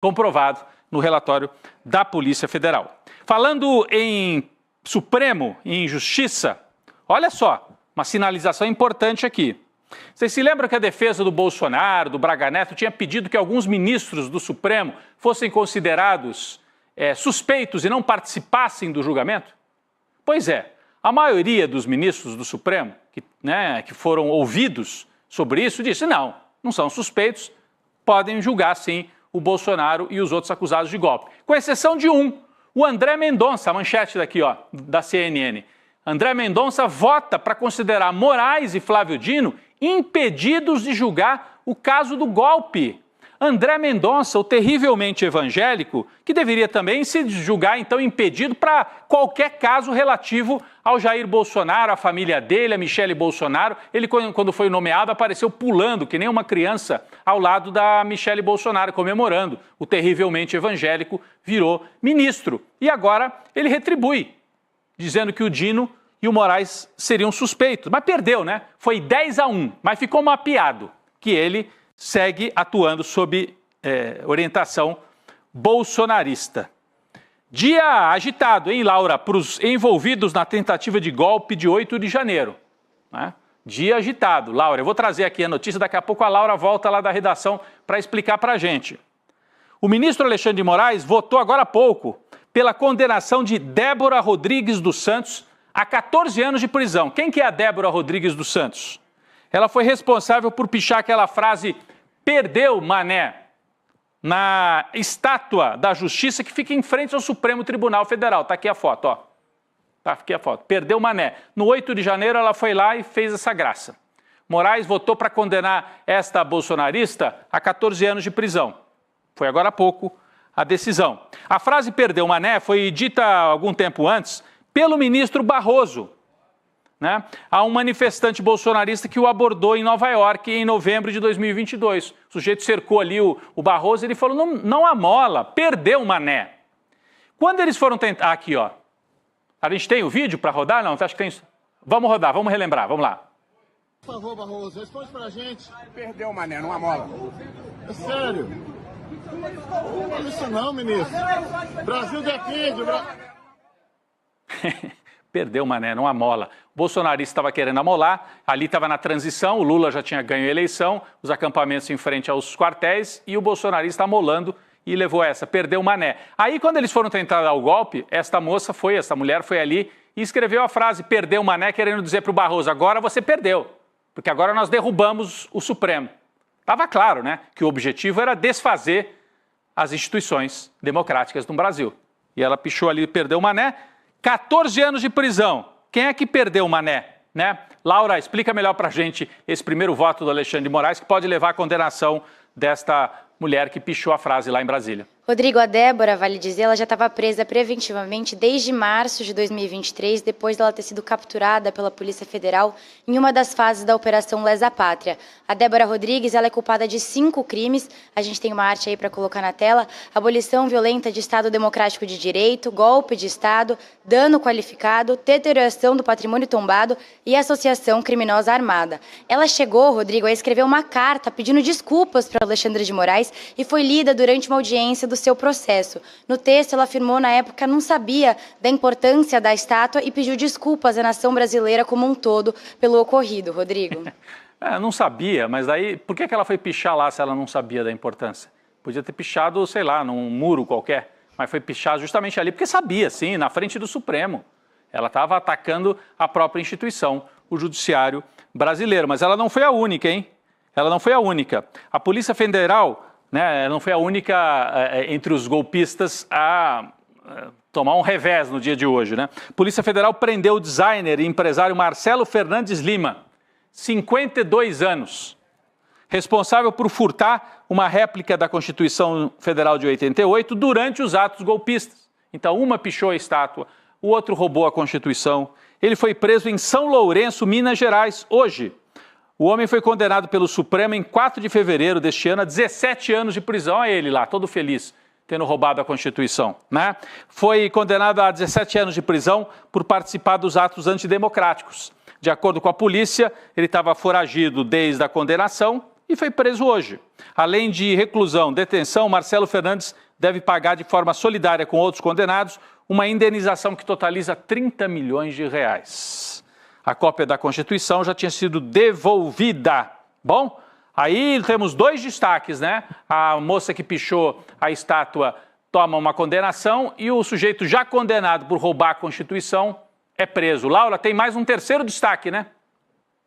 comprovado no relatório da Polícia Federal. Falando em Supremo e em Justiça, olha só, uma sinalização importante aqui. Vocês se lembram que a defesa do Bolsonaro, do Braga Neto, tinha pedido que alguns ministros do Supremo fossem considerados suspeitos e não participassem do julgamento? Pois é, a maioria dos ministros do Supremo que foram ouvidos sobre isso disse não são suspeitos, podem julgar sim o Bolsonaro e os outros acusados de golpe. Com exceção de um, o André Mendonça, a manchete daqui, ó, da CNN. André Mendonça vota para considerar Moraes e Flávio Dino impedidos de julgar o caso do golpe. André Mendonça, o terrivelmente evangélico, que deveria também se julgar, então, impedido para qualquer caso relativo ao Jair Bolsonaro, à família dele, a Michele Bolsonaro. Ele, quando foi nomeado, apareceu pulando, que nem uma criança, ao lado da Michele Bolsonaro, comemorando. O terrivelmente evangélico virou ministro. E agora ele retribui, dizendo que o Dino e o Moraes seriam suspeitos. Mas perdeu, né? Foi 10-1, mas ficou mapeado que ele segue atuando sob orientação bolsonarista. Dia agitado, hein, Laura, para os envolvidos na tentativa de golpe de 8 de janeiro. Né? Dia agitado. Laura, eu vou trazer aqui a notícia, daqui a pouco a Laura volta lá da redação para explicar para a gente. O ministro Alexandre de Moraes votou agora há pouco pela condenação de Débora Rodrigues dos Santos a 14 anos de prisão. Quem que é a Débora Rodrigues dos Santos? Ela foi responsável por pichar aquela frase "perdeu, mané", na estátua da Justiça que fica em frente ao Supremo Tribunal Federal. Está aqui a foto, ó. Tá aqui a foto. Perdeu, mané. No 8 de janeiro ela foi lá e fez essa graça. Moraes votou para condenar esta bolsonarista a 14 anos de prisão. Foi agora há pouco a decisão. A frase "perdeu, mané" foi dita algum tempo antes pelo ministro Barroso, né, a um manifestante bolsonarista que o abordou em Nova York em novembro de 2022. O sujeito cercou ali o Barroso e ele falou, não amola, perdeu, mané. Quando eles foram tentar... Aqui, ó. A gente tem o vídeo para rodar? Não, você acha que tem... Vamos rodar, vamos relembrar, vamos lá. Por favor, Barroso, responde pra gente. Perdeu, mané, não amola. É sério? Não fala isso não, ministro. Brasil defende... Perdeu, mané, não amola. O bolsonarista estava querendo amolar, ali estava na transição, o Lula já tinha ganho a eleição, os acampamentos em frente aos quartéis e o bolsonarista amolando e levou essa, perdeu, mané. Aí quando eles foram tentar dar o golpe, essa mulher foi ali e escreveu a frase "perdeu, mané", querendo dizer para o Barroso, agora você perdeu, porque agora nós derrubamos o Supremo. Estava claro, né, que o objetivo era desfazer as instituições democráticas no Brasil. E ela pichou ali, perdeu, mané. 14 anos de prisão. Quem é que perdeu, mané? Né? Laura, explica melhor pra gente esse primeiro voto do Alexandre de Moraes que pode levar à condenação desta mulher que pichou a frase lá em Brasília. Rodrigo, a Débora, vale dizer, ela já estava presa preventivamente desde março de 2023, depois dela ter sido capturada pela Polícia Federal em uma das fases da Operação Lesa Pátria. A Débora Rodrigues, ela é culpada de 5 crimes, a gente tem uma arte aí para colocar na tela: abolição violenta de Estado Democrático de Direito, golpe de Estado, dano qualificado, deterioração do patrimônio tombado e associação criminosa armada. Ela chegou, Rodrigo, a escrever uma carta pedindo desculpas para Alexandre de Moraes e foi lida durante uma audiência do seu processo. No texto, ela afirmou na época não sabia da importância da estátua e pediu desculpas à nação brasileira como um todo pelo ocorrido, Rodrigo. Não sabia, mas daí por que ela foi pichar lá se ela não sabia da importância? Podia ter pichado, sei lá, num muro qualquer, mas foi pichar justamente ali porque sabia, sim, na frente do Supremo. Ela estava atacando a própria instituição, o judiciário brasileiro. Mas ela não foi a única, hein? Ela não foi a única. A Polícia Federal, né, não foi a única entre os golpistas a tomar um revés no dia de hoje, né? A Polícia Federal prendeu o designer e empresário Marcelo Fernandes Lima, 52 anos, responsável por furtar uma réplica da Constituição Federal de 88 durante os atos golpistas. Então, uma pichou a estátua, o outro roubou a Constituição. Ele foi preso em São Lourenço, Minas Gerais, hoje. O homem foi condenado pelo Supremo em 4 de fevereiro deste ano a 17 anos de prisão. Olha ele lá, todo feliz, tendo roubado a Constituição, né? Foi condenado a 17 anos de prisão por participar dos atos antidemocráticos. De acordo com a polícia, ele estava foragido desde a condenação e foi preso hoje. Além de reclusão, detenção, Marcelo Fernandes deve pagar de forma solidária com outros condenados uma indenização que totaliza 30 milhões de reais. A cópia da Constituição já tinha sido devolvida. Bom, aí temos dois destaques, né? A moça que pichou a estátua toma uma condenação e o sujeito já condenado por roubar a Constituição é preso. Laura, tem mais um terceiro destaque, né?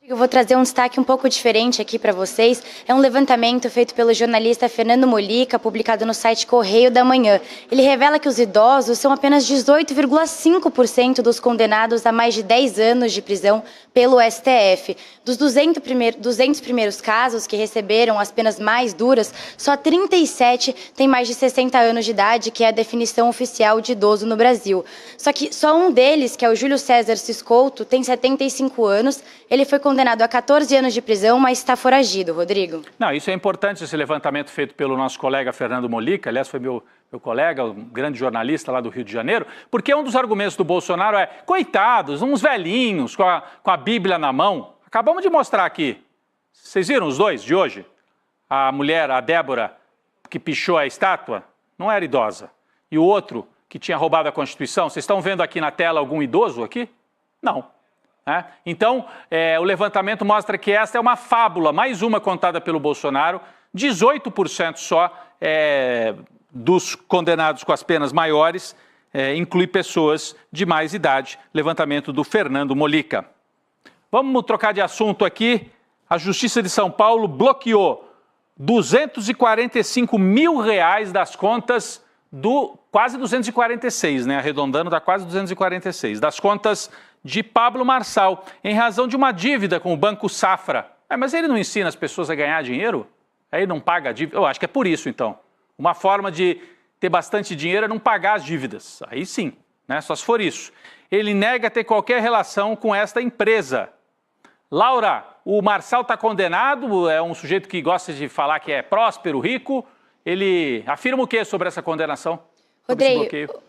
Eu vou trazer um destaque um pouco diferente aqui para vocês. É um levantamento feito pelo jornalista Fernando Molica, publicado no site Correio da Manhã. Ele revela que os idosos são apenas 18,5% dos condenados a mais de 10 anos de prisão pelo STF. Dos 200 primeiros casos que receberam as penas mais duras, só 37 têm mais de 60 anos de idade, que é a definição oficial de idoso no Brasil. Só que só um deles, que é o Júlio César Ciscouto, tem 75 anos. Ele foi condenado a 14 anos de prisão, mas está foragido, Rodrigo. Não, isso é importante, esse levantamento feito pelo nosso colega Fernando Molica, aliás, foi meu colega, um grande jornalista lá do Rio de Janeiro, porque um dos argumentos do Bolsonaro é, coitados, uns velhinhos com a Bíblia na mão. Acabamos de mostrar aqui. Vocês viram os dois de hoje? A mulher, a Débora, que pichou a estátua, não era idosa. E o outro, que tinha roubado a Constituição, vocês estão vendo aqui na tela algum idoso aqui? Não. Então, o levantamento mostra que esta é uma fábula, mais uma contada pelo Bolsonaro, 18% só dos condenados com as penas maiores inclui pessoas de mais idade, levantamento do Fernando Molica. Vamos trocar de assunto aqui. A Justiça de São Paulo bloqueou 245 mil reais das contas do quase 246, né? Arredondando, dá quase 246, das contas de Pablo Marçal, em razão de uma dívida com o Banco Safra. Mas ele não ensina as pessoas a ganhar dinheiro? Aí não paga a dívida? Eu acho que é por isso, então. Uma forma de ter bastante dinheiro é não pagar as dívidas. Aí sim, né? Só se for isso. Ele nega ter qualquer relação com esta empresa. Laura, o Marçal está condenado, é um sujeito que gosta de falar que é próspero, rico. Ele afirma o que sobre essa condenação?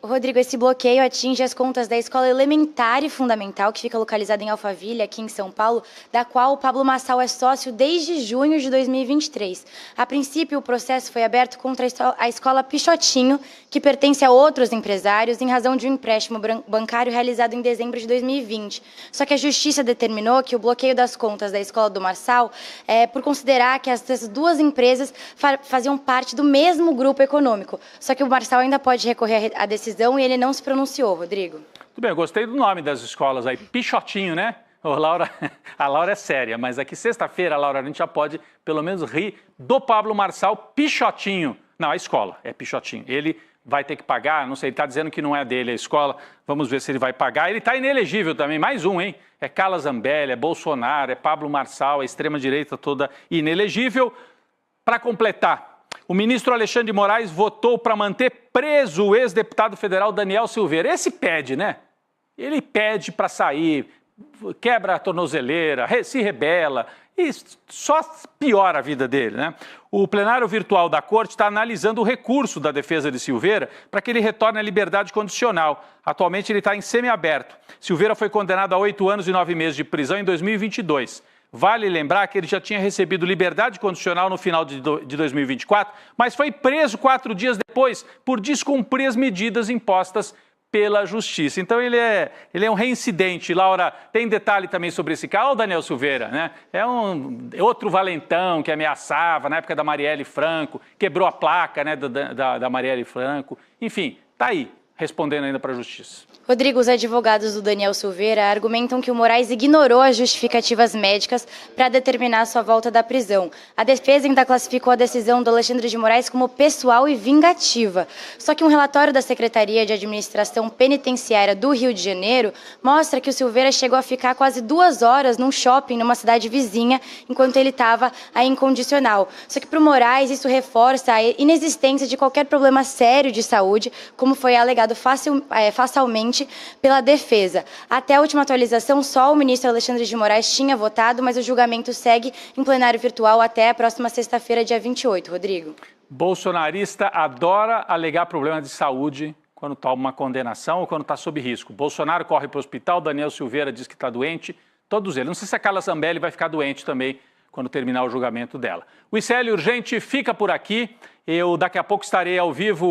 Rodrigo, esse bloqueio atinge as contas da Escola Elementar e Fundamental, que fica localizada em Alphaville, aqui em São Paulo, da qual o Pablo Marçal é sócio desde junho de 2023. A princípio, o processo foi aberto contra a Escola Pichotinho, que pertence a outros empresários, em razão de um empréstimo bancário realizado em dezembro de 2020. Só que a Justiça determinou que o bloqueio das contas da Escola do Marçal é por considerar que essas duas empresas faziam parte do mesmo grupo econômico. Só que o Marçal ainda pode recorrer à decisão e ele não se pronunciou, Rodrigo. Tudo bem, eu gostei do nome das escolas aí, Pichotinho, né? Ô, Laura, a Laura é séria, mas aqui sexta-feira, Laura, a gente já pode pelo menos rir do Pablo Marçal Pichotinho. Não, a escola é Pichotinho. Ele vai ter que pagar, não sei, ele está dizendo que não é dele a escola, vamos ver se ele vai pagar. Ele está inelegível também, mais um, hein? É Carla Zambelli, é Bolsonaro, é Pablo Marçal, a extrema-direita toda inelegível. Para completar, o ministro Alexandre de Moraes votou para manter preso o ex-deputado federal Daniel Silveira. Esse pede, né? Ele pede para sair, quebra a tornozeleira, se rebela e só piora a vida dele, né? O plenário virtual da Corte está analisando o recurso da defesa de Silveira para que ele retorne à liberdade condicional. Atualmente ele está em semiaberto. Silveira foi condenado a 8 anos e 9 meses de prisão em 2022. Vale lembrar que ele já tinha recebido liberdade condicional no final de 2024, mas foi preso 4 dias depois por descumprir as medidas impostas pela Justiça. Então ele é um reincidente. Laura, tem detalhe também sobre esse cara, o Daniel Silveira, né? É outro valentão que ameaçava na época da Marielle Franco, quebrou a placa, né, da Marielle Franco. Enfim, tá aí, respondendo ainda para a Justiça. Rodrigo, os advogados do Daniel Silveira argumentam que o Moraes ignorou as justificativas médicas para determinar sua volta da prisão. A defesa ainda classificou a decisão do Alexandre de Moraes como pessoal e vingativa. Só que um relatório da Secretaria de Administração Penitenciária do Rio de Janeiro mostra que o Silveira chegou a ficar quase 2 horas num shopping numa cidade vizinha, enquanto ele estava aí incondicional. Só que para o Moraes isso reforça a inexistência de qualquer problema sério de saúde, como foi alegado facialmente pela defesa. Até a última atualização, só o ministro Alexandre de Moraes tinha votado, mas o julgamento segue em plenário virtual até a próxima sexta-feira, dia 28, Rodrigo. Bolsonarista adora alegar problema de saúde quando toma uma condenação ou quando está sob risco. Bolsonaro corre para o hospital, Daniel Silveira diz que está doente, todos eles. Não sei se a Carla Zambelli vai ficar doente também quando terminar o julgamento dela. O ICL Urgente fica por aqui. Eu daqui a pouco estarei ao vivo